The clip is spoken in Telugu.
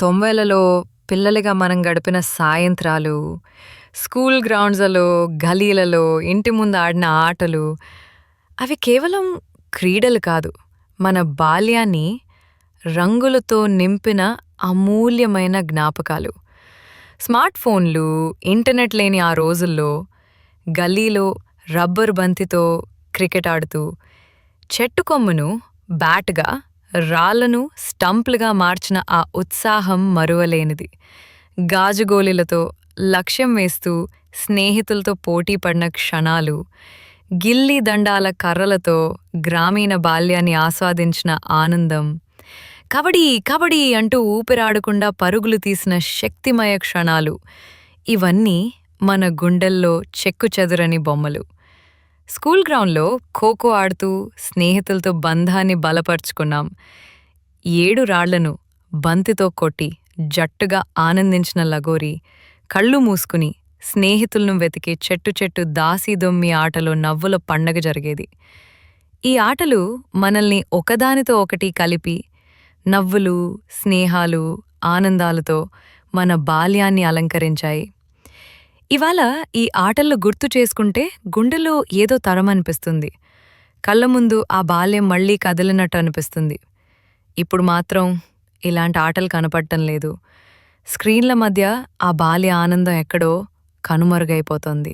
90లలో పిల్లలుగా మనం గడిపిన సాయంత్రాలు, స్కూల్ గ్రౌండ్స్‌లలో, గలీలలో, ఇంటి ముందు ఆడిన ఆటలు, అవి కేవలం క్రీడలు కాదు. మన బాల్యాన్ని రంగులతో నింపిన అమూల్యమైన జ్ఞాపకాలు. స్మార్ట్ ఫోన్లు, ఇంటర్నెట్ లేని ఆ రోజుల్లో గల్లీలో రబ్బరు బంతితో క్రికెట్ ఆడుతూ, చెట్టు కొమ్మును బ్యాట్‌గా, రాళ్లను స్టంప్లుగా మార్చిన ఆ ఉత్సాహం మరువలేనిది. గాజుగోలిలతో లక్ష్యం వేస్తూ స్నేహితులతో పోటీ పడిన క్షణాలు, గిల్లీ దండాల కర్రలతో గ్రామీణ బాల్యాన్ని ఆస్వాదించిన ఆనందం, కబడ్డీ కబడ్డీ అంటూ ఊపిరాడకుండా పరుగులు తీసిన శక్తిమయ క్షణాలు, ఇవన్నీ మన గుండెల్లో చెక్కుచెదరని బొమ్మలు. స్కూల్ గ్రౌండ్లో ఖోఖో ఆడుతూ స్నేహితులతో బంధాన్ని బలపరుచుకున్నాం. 7 రాళ్లను బంతితో కొట్టి జట్టుగా ఆనందించిన లగోరి, కళ్ళు మూసుకుని స్నేహితులను వెతికి చెట్టు చెట్టు దాసీదొమ్మి ఆటలో నవ్వుల పండగ జరిగేది. ఈ ఆటలు మనల్ని ఒకదానితో ఒకటి కలిపి నవ్వులు, స్నేహాలు, ఆనందాలతో మన బాల్యాన్ని అలంకరించాయి. ఇవాళ ఈ ఆటలు గుర్తు చేసుకుంటే గుండెలో ఏదో తరమనిపిస్తుంది. కళ్ళ ముందు ఆ బాల్యం మళ్లీ కదిలినట్టు అనిపిస్తుంది. ఇప్పుడు మాత్రం ఇలాంటి ఆటలు కనపడటం లేదు. స్క్రీన్ల మధ్య ఆ బాల్య ఆనందం ఎక్కడో కనుమరుగైపోతోంది.